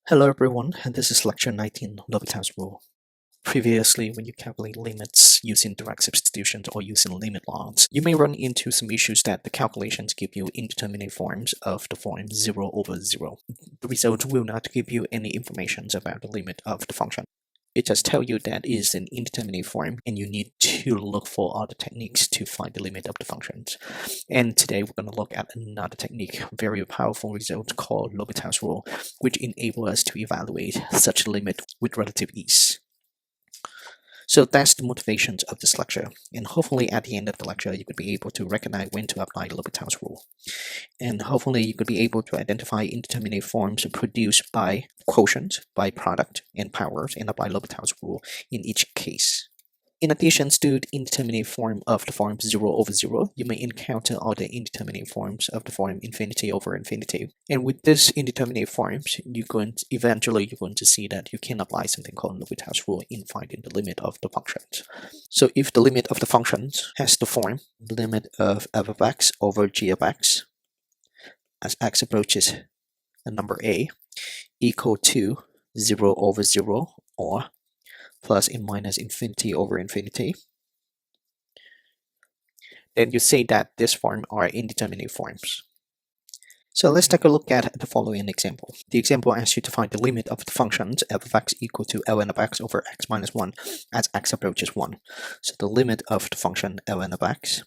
Hello everyone, and this is lecture 19, L'Hopital's rule. Previously, when you calculate limits using direct substitutions or using limit laws, you may run into some issues that the calculations give you indeterminate forms of the form 0 over 0. The result will not give you any information about the limit of the function. It just tells you that it is an indeterminate form and you need to look for other techniques to find the limit of the functions. And today we're going to look at another technique, very powerful result called L'Hopital's rule, which enable us to evaluate such a limit with relative ease. So that's the motivations of this lecture, and hopefully at the end of the lecture you could be able to recognize when to apply L'Hopital's rule. And hopefully you could be able to identify indeterminate forms produced by quotient, by product, and powers, and apply L'Hopital's rule in each case. In addition to the indeterminate form of the form 0 over 0, you may encounter other indeterminate forms of the form infinity over infinity. And with this indeterminate forms, you're going to see that you can apply something called L'Hopital's rule in finding the limit of the functions. So if the limit of the functions has the form limit of f of x over g of x as x approaches a number a equal to 0 over 0 or plus and minus infinity over infinity, then you say that this form are indeterminate forms. So let's take a look at the following example. The example asks you to find the limit of the functions f of x equal to ln of x over x minus 1 as x approaches 1. So the limit of the function ln of x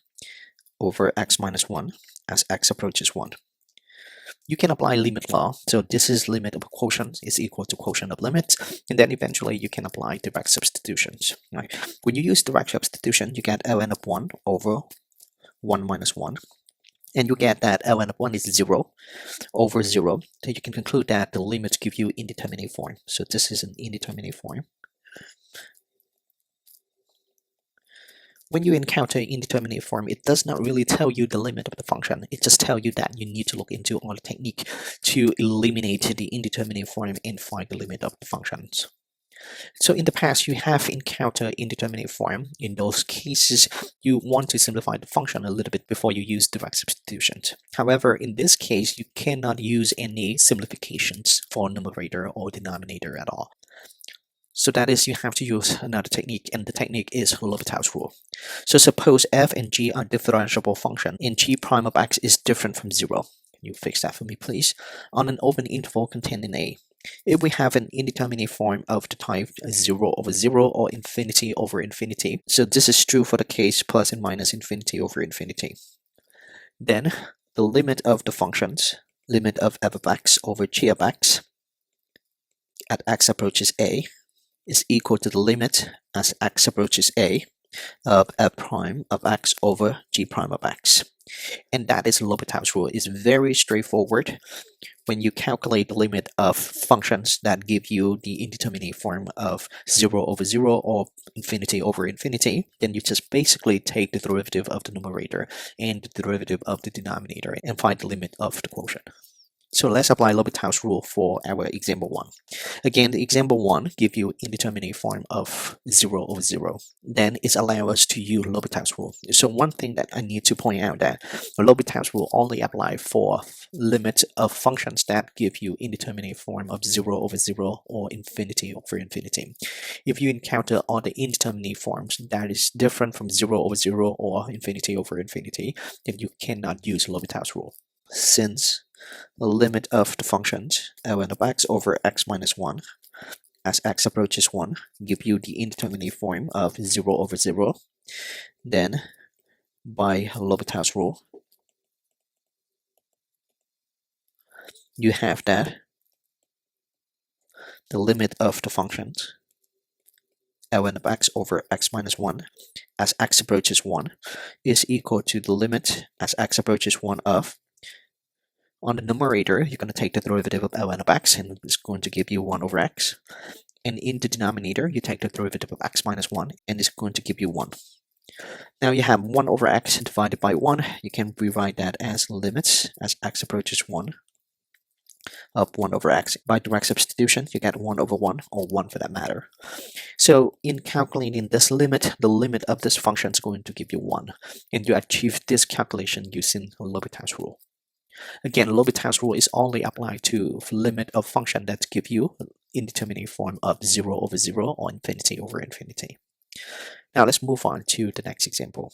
over x minus 1 as x approaches 1. You can apply limit law, so this is limit of quotient is equal to quotient of limits, and then eventually you can apply direct substitutions. Right? When you use direct substitution, you get ln of 1 over 1 minus 1, and you get that ln of 1 is 0 over 0, so you can conclude that the limits give you indeterminate form. So this is an indeterminate form. When you encounter indeterminate form, it does not really tell you the limit of the function. It just tells you that you need to look into all the technique to eliminate the indeterminate form and find the limit of the functions. So in the past, you have encountered indeterminate form. In those cases, you want to simplify the function a little bit before you use direct substitutions. However, in this case, you cannot use any simplifications for numerator or denominator at all. So that is, you have to use another technique, and the technique is L'Hopital's rule. So suppose f and g are differentiable function, and g prime of x is different from 0. Can you fix that for me, please? On an open interval containing a, if we have an indeterminate form of the type 0 over 0 or infinity over infinity, so this is true for the case plus and minus infinity over infinity, then the limit of the functions, limit of f of x over g of x at x approaches a, is equal to the limit as x approaches a of f prime of x over g prime of x. And that is L'Hopital's rule. It's very straightforward. When you calculate the limit of functions that give you the indeterminate form of 0 over 0 or infinity over infinity, then you just basically take the derivative of the numerator and the derivative of the denominator and find the limit of the quotient. So let's apply L'Hopital's rule for our example 1. Again, the example 1 gives you indeterminate form of 0 over 0. Then it allows us to use L'Hopital's rule. So one thing that I need to point out that L'Hopital's rule only applies for limits of functions that give you indeterminate form of 0 over 0 or infinity over infinity. If you encounter other indeterminate forms that is different from 0 over 0 or infinity over infinity, then you cannot use L'Hopital's rule. Since the limit of the functions ln of x over x minus 1 as x approaches 1 give you the indeterminate form of 0 over 0, then by L'Hopital's rule, you have that the limit of the functions ln of x over x minus 1 as x approaches 1 is equal to the limit as x approaches 1 of, on the numerator, you're going to take the derivative of ln of x, and it's going to give you 1 over x. And in the denominator, you take the derivative of x minus 1, and it's going to give you 1. Now you have 1 over x divided by 1. You can rewrite that as limits as x approaches 1 of 1 over x. By direct substitution, you get 1 over 1, or 1 for that matter. So in calculating this limit, the limit of this function is going to give you 1. And you achieve this calculation using L'Hopital's rule. Again, L'Hopital's rule is only applied to limit of function that give you indeterminate form of 0 over 0 or infinity over infinity. Now let's move on to the next example.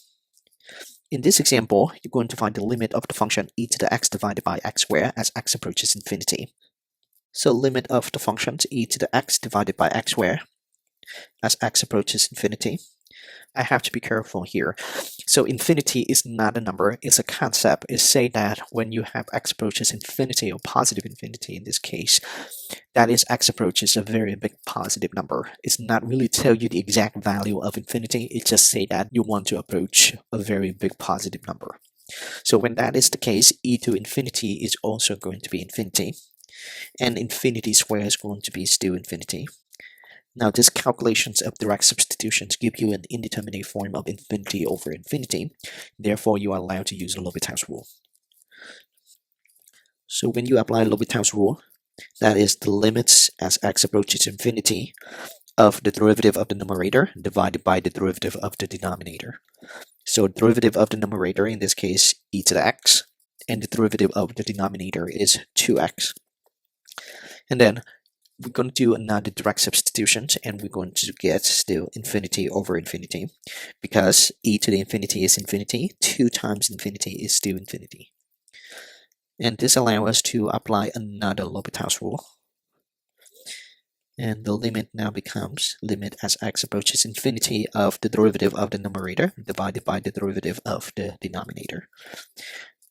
In this example, you're going to find the limit of the function e to the x divided by x squared as x approaches infinity. So limit of the function e to the x divided by x squared as x approaches infinity. I have to be careful here. So infinity is not a number, it's a concept. It say that when you have x approaches infinity or positive infinity in this case, that is x approaches a very big positive number. It's not really tell you the exact value of infinity, it just say that you want to approach a very big positive number. So when that is the case, e to infinity is also going to be infinity, and infinity squared is going to be still infinity. Now, these calculations of direct substitutions give you an indeterminate form of infinity over infinity. Therefore, you are allowed to use L'Hopital's rule. So when you apply L'Hopital's rule, that is the limits as x approaches infinity of the derivative of the numerator divided by the derivative of the denominator. So derivative of the numerator, in this case, e to the x, and the derivative of the denominator is 2x. And then we're going to do another direct substitution, and we're going to get still infinity over infinity, because e to the infinity is infinity, 2 times infinity is still infinity. And this allows us to apply another L'Hopital's rule. And the limit now becomes limit as x approaches infinity of the derivative of the numerator divided by the derivative of the denominator.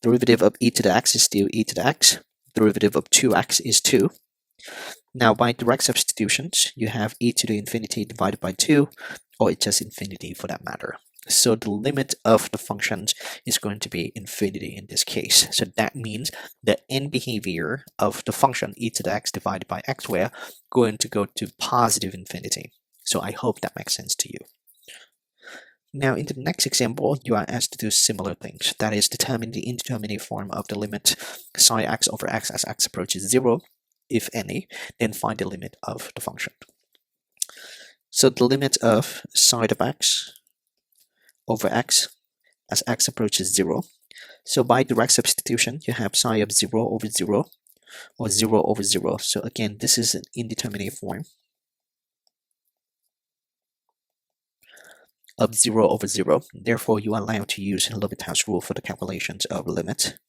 Derivative of e to the x is still e to the x. Derivative of 2x is 2. Now, by direct substitutions, you have e to the infinity divided by 2, or it's just infinity for that matter. So the limit of the function is going to be infinity in this case. So that means the end behavior of the function e to the x divided by x squared going to go to positive infinity. So I hope that makes sense to you. Now, in the next example, you are asked to do similar things. That is, determine the indeterminate form of the limit psi x over x as x approaches 0. If any, then find the limit of the function. So the limit of psi of x over x as x approaches 0. So by direct substitution, you have psi of 0 over 0 or 0 over 0. So again, this is an indeterminate form of 0 over 0. Therefore, you are allowed to use L'Hopital's rule for the calculations of limit.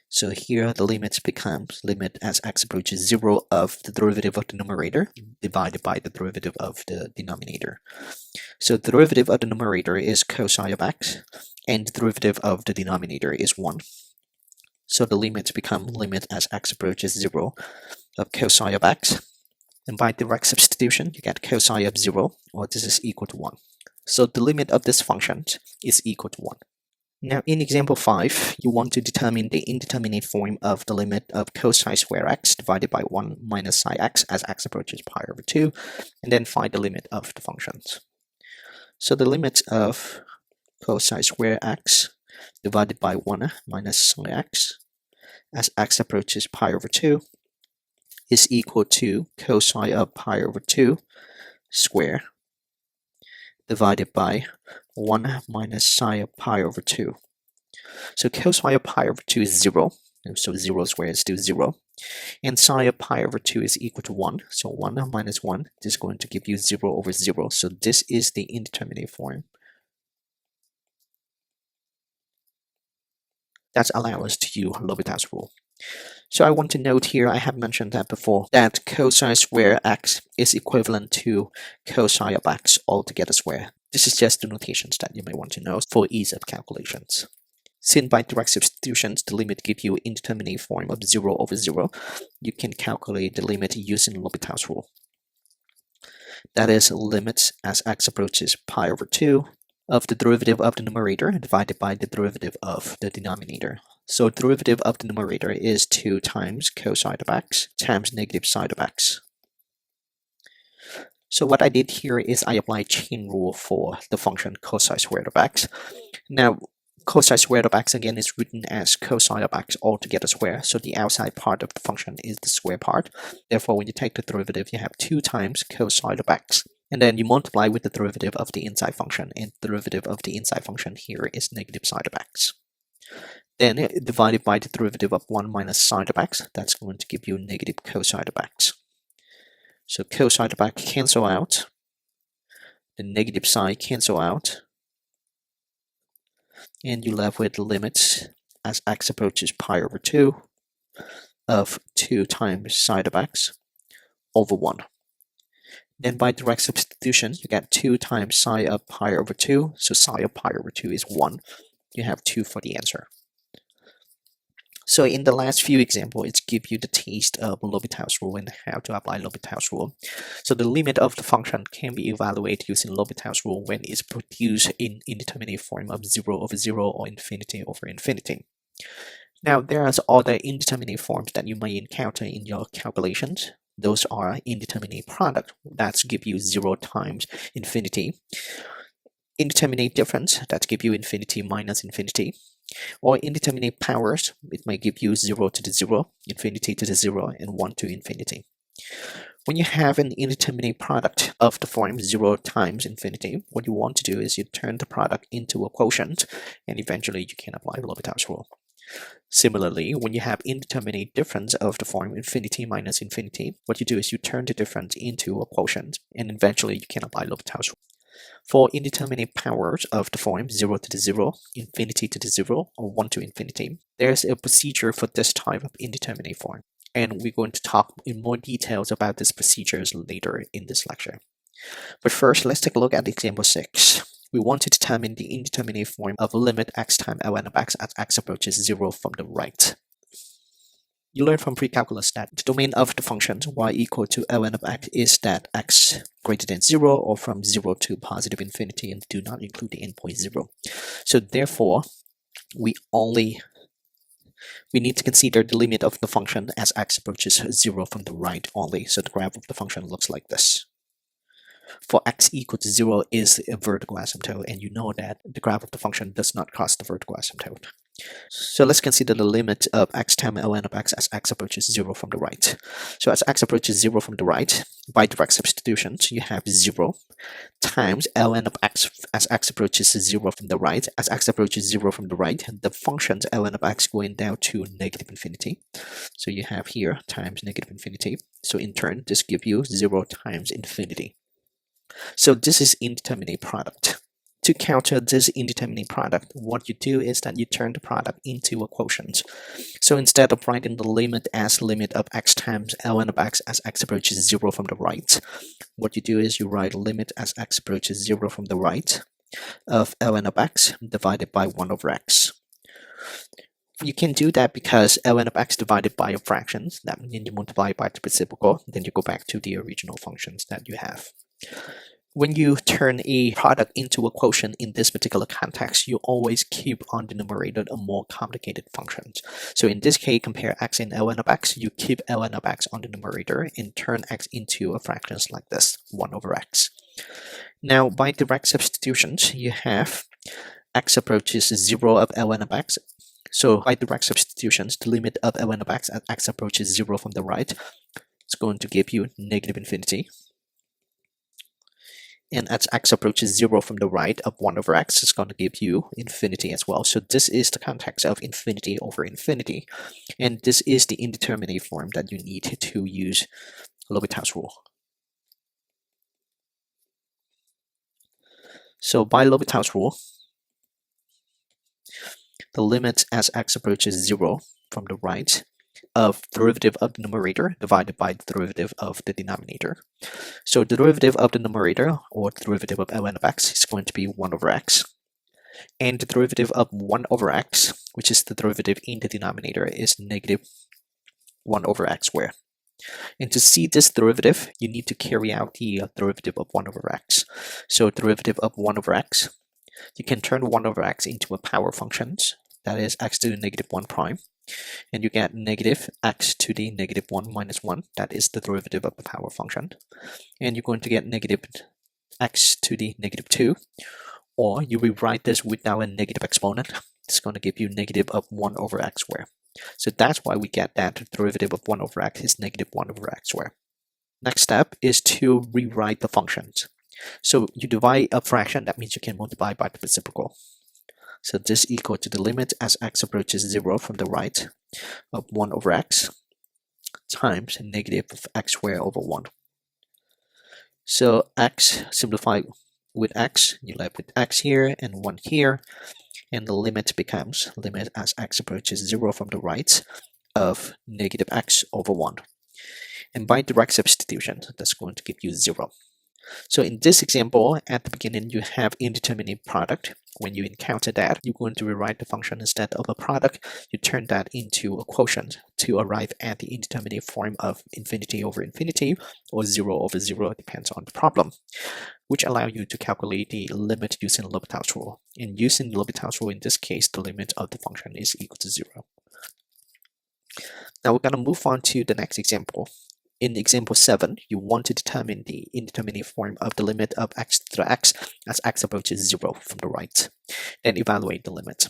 So here the limit becomes limit as x approaches 0 of the derivative of the numerator divided by the derivative of the denominator. So the derivative of the numerator is cosine of x, and the derivative of the denominator is 1. So the limits become limit as x approaches 0 of cosine of x. And by direct substitution, you get cosine of 0, or this is equal to 1. So the limit of this function is equal to 1. Now, in example 5, you want to determine the indeterminate form of the limit of cosine square x divided by 1 minus psi x as x approaches pi over 2, and then find the limit of the functions. So the limit of cosine square x divided by 1 minus psi x as x approaches pi over 2 is equal to cosine of pi over 2 square divided by 1 minus psi of pi over 2. So cosine of pi over 2 is 0, so 0 squared is still 0. And psi of pi over 2 is equal to 1, so 1 minus 1 this is going to give you 0 over 0. So this is the indeterminate form. That allows us to use L'Hopital's rule. So I want to note here, I have mentioned that before, that cosine square x is equivalent to cosine of x altogether square. This is just the notations that you may want to know for ease of calculations. Since by direct substitutions, the limit gives you indeterminate form of 0 over 0, you can calculate the limit using L'Hopital's rule. That is limits as x approaches pi over 2 of the derivative of the numerator divided by the derivative of the denominator. So derivative of the numerator is 2 times cosine of x times negative sine of x. So what I did here is I applied chain rule for the function cosine squared of x. Now, cosine squared of x again is written as cosine of x altogether square. So the outside part of the function is the square part. Therefore, when you take the derivative, you have 2 times cosine of x. And then you multiply with the derivative of the inside function. And the derivative of the inside function here is negative sine of x. Then divided by the derivative of 1 minus sine of x, that's going to give you negative cosine of x. So cosine of x cancel out, the negative sine cancel out, and you're left with the limits as x approaches pi over 2 of 2 times sine of x over 1. Then by direct substitution, you get 2 times sine of pi over 2, so sine of pi over 2 is 1. You have 2 for the answer. So in the last few examples, it's give you the taste of L'Hopital's rule and how to apply L'Hopital's rule. So the limit of the function can be evaluated using L'Hopital's rule when it's produced in indeterminate form of 0 over 0 or infinity over infinity. Now there are other indeterminate forms that you may encounter in your calculations. Those are indeterminate product, that's give you 0 times infinity. Indeterminate difference, that give you infinity minus infinity. Or indeterminate powers, it may give you 0 to the 0, infinity to the 0, and 1 to infinity. When you have an indeterminate product of the form 0 times infinity, what you want to do is you turn the product into a quotient, and eventually you can apply L'Hopital's rule. Similarly, when you have indeterminate difference of the form infinity minus infinity, what you do is you turn the difference into a quotient, and eventually you can apply L'Hopital's rule. For indeterminate powers of the form 0 to the 0, infinity to the 0, or 1 to infinity, there's a procedure for this type of indeterminate form. And we're going to talk in more details about these procedures later in this lecture. But first, let's take a look at example 6. We want to determine the indeterminate form of limit x times ln of x as x approaches 0 from the right. You learned from pre-calculus that the domain of the function y equal to ln of x is that x greater than 0 or from 0 to positive infinity and do not include the endpoint 0. So therefore, we need to consider the limit of the function as x approaches 0 from the right only. So the graph of the function looks like this. For x equal to 0 is a vertical asymptote, and you know that the graph of the function does not cross the vertical asymptote. So let's consider the limit of x times ln of x as x approaches 0 from the right. So as x approaches 0 from the right, by direct substitution, you have 0 times ln of x as x approaches 0 from the right. As x approaches 0 from the right, the function's ln of x going down to negative infinity. So you have here times negative infinity. So in turn, this gives you 0 times infinity. So this is indeterminate product. To counter this indeterminate product, what you do is that you turn the product into a quotient. So instead of writing the limit as limit of x times ln of x as x approaches 0 from the right, what you do is you write limit as x approaches 0 from the right of ln of x divided by 1 over x. You can do that because ln of x divided by a fraction, that means you multiply by the reciprocal, then you go back to the original functions that you have. When you turn a product into a quotient in this particular context, you always keep on the numerator a more complicated function. So in this case, compare x and ln of x, you keep ln of x on the numerator and turn x into a fraction like this, 1 over x. Now, by direct substitutions, you have x approaches 0 of ln of x. So by direct substitutions, the limit of ln of x as x approaches 0 from the right is going to give you negative infinity. And as x approaches 0 from the right of 1 over x is going to give you infinity as well. So this is the context of infinity over infinity. And this is the indeterminate form that you need to use L'Hopital's rule. So by L'Hopital's rule, the limit as x approaches 0 from the right of derivative of the numerator divided by the derivative of the denominator. So the derivative of the numerator, or the derivative of ln of x, is going to be 1 over x. And the derivative of 1 over x, which is the derivative in the denominator, is negative 1 over x squared. And to see this derivative, you need to carry out the derivative of 1 over x. So derivative of 1 over x, you can turn 1 over x into a power function, that is x to the negative 1 prime. And you get negative x to the negative 1 minus 1. That is the derivative of the power function. And you're going to get negative x to the negative 2. Or you rewrite this without a negative exponent. It's going to give you negative of 1 over x squared. So that's why we get that the derivative of 1 over x is negative 1 over x squared. Next step is to rewrite the functions. So you divide a fraction, that means you can multiply by the reciprocal. So this equal to the limit as x approaches 0 from the right of 1 over x times negative of x squared over 1. So x simplified with x, you're left with x here and 1 here, and the limit becomes limit as x approaches 0 from the right of negative x over 1. And by direct substitution, that's going to give you 0. So in this example, at the beginning, you have indeterminate product. When you encounter that, you're going to rewrite the function instead of a product. You turn that into a quotient to arrive at the indeterminate form of infinity over infinity or 0 over 0, depends on the problem, which allow you to calculate the limit using L'Hopital's rule. And using L'Hopital's rule, in this case, the limit of the function is equal to 0. Now we're going to move on to the next example. In example 7, you want to determine the indeterminate form of the limit of x to the x as x approaches 0 from the right. Then evaluate the limit.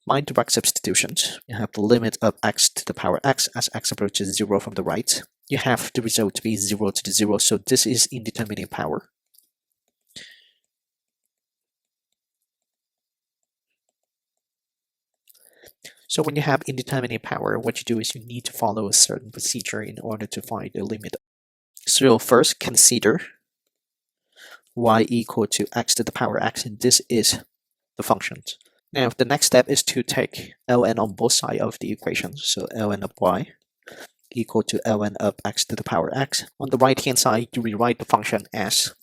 By direct substitutions, you have the limit of x to the power x as x approaches 0 from the right. You have the result to be 0 to the 0, so this is indeterminate power. So when you have indeterminate power, what you do is you need to follow a certain procedure in order to find the limit. So first, consider y equal to x to the power x, and this is the function. Now, the next step is to take ln on both sides of the equation. So ln of y equal to ln of x to the power x. On the right-hand side, you rewrite the function as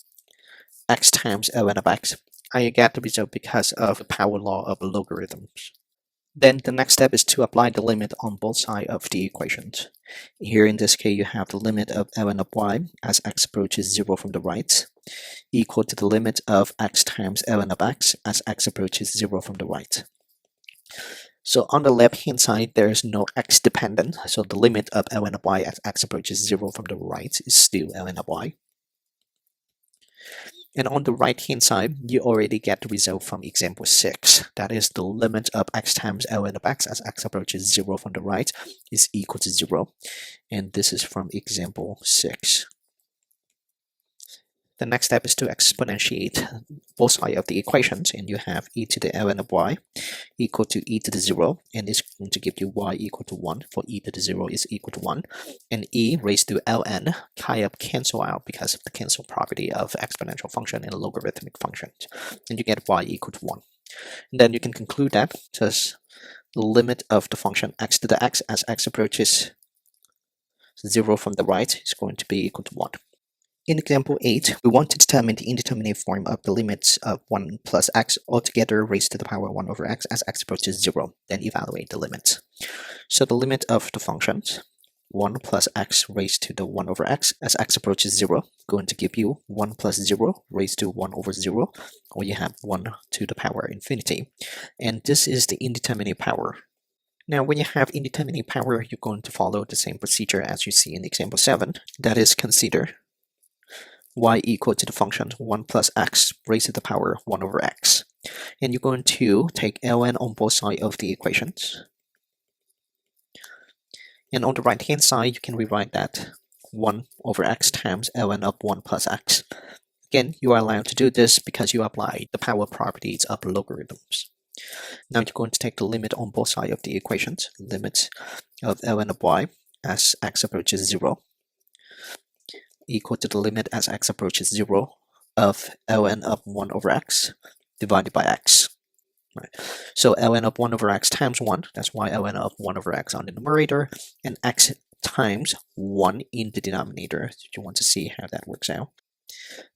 x times ln of x. And you get the result because of the power law of logarithms. Then the next step is to apply the limit on both sides of the equations. Here in this case, you have the limit of ln of y as x approaches 0 from the right equal to the limit of x times ln of x as x approaches 0 from the right. So on the left-hand side, there is no x dependent, so the limit of ln of y as x approaches 0 from the right is still ln of y. And on the right-hand side, you already get the result from example 6. That is the limit of x times ln of x as x approaches 0 from the right is equal to 0. And this is from example 6. The next step is to exponentiate both sides of the equations, and you have e to the ln of y equal to e to the 0, and it's going to give you y equal to 1, for e to the 0 is equal to 1, and e raised to ln kind of cancel out because of the cancel property of exponential function and logarithmic function, and you get y equal to 1. And then you can conclude that thus the limit of the function x to the x as x approaches 0 from the right is going to be equal to 1. In example 8, we want to determine the indeterminate form of the limits of 1 plus x altogether raised to the power 1 over x as x approaches 0, then evaluate the limits. So the limit of the functions 1 plus x raised to the 1 over x as x approaches 0 going to give you 1 plus 0 raised to 1 over 0, or you have 1 to the power infinity. And this is the indeterminate power. Now, when you have indeterminate power, you're going to follow the same procedure as you see in example 7. That is, consider y equal to the function 1 plus x raised to the power 1 over x. And you're going to take ln on both sides of the equations. And on the right-hand side, you can rewrite that 1 over x times ln of 1 plus x. Again, you are allowed to do this because you apply the power properties of logarithms. Now you're going to take the limit on both sides of the equations, limit of ln of y as x approaches 0 equal to the limit as x approaches 0 of ln of 1 over x divided by x. Right. So ln of 1 over x times 1, that's why ln of 1 over x on the numerator, and x times 1 in the denominator. You want to see how that works out.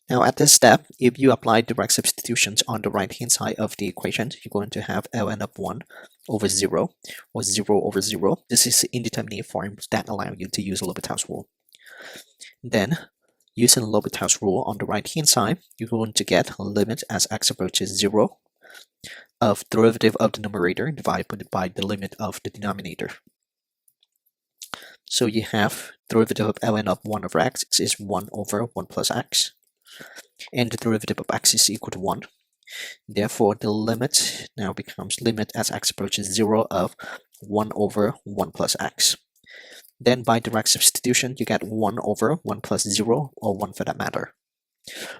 Now at this step, if you apply direct substitutions on the right-hand side of the equation, you're going to have ln of 1 over 0, or 0 over 0. This is the indeterminate form that allow you to use L'Hopital's rule. Then, using L'Hopital's rule on the right-hand side, you're going to get a limit as x approaches 0 of derivative of the numerator divided by the limit of the denominator. So you have derivative of ln of 1 over x is 1 over 1 plus x, and the derivative of x is equal to 1. Therefore, the limit now becomes limit as x approaches 0 of 1 over 1 plus x. Then by direct substitution, you get 1 over 1 plus 0, or 1 for that matter.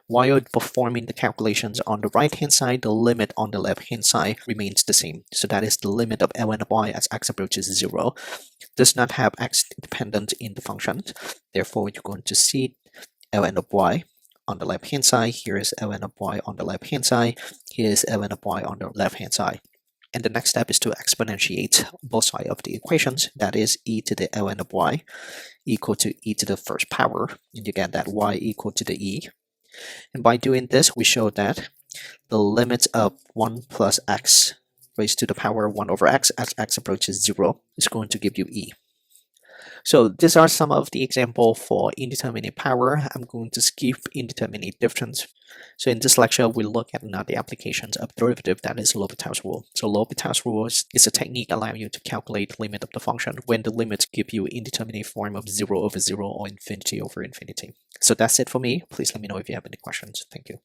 While performing the calculations on the right hand side, the limit on the left hand side remains the same. So that is the limit of Ln of y as x approaches 0 does not have x dependent in the function. Therefore, you're going to see Ln of y on the left hand side. Here is Ln of y on the left hand side. Here is Ln of y on the left hand side. And the next step is to exponentiate both sides of the equations. That is e to the Ln of y equal to e to the first power. And you get that y equal to the e. And by doing this, we show that the limit of 1 plus x raised to the power 1 over x as x approaches 0 is going to give you e. So these are some of the examples for indeterminate power. I'm going to skip indeterminate difference. So in this lecture, we look at now the applications of derivative, that is L'Hopital's rule. So L'Hopital's rule is a technique allowing you to calculate the limit of the function when the limits give you indeterminate form of 0 over 0 or infinity over infinity. So that's it for me. Please let me know if you have any questions. Thank you.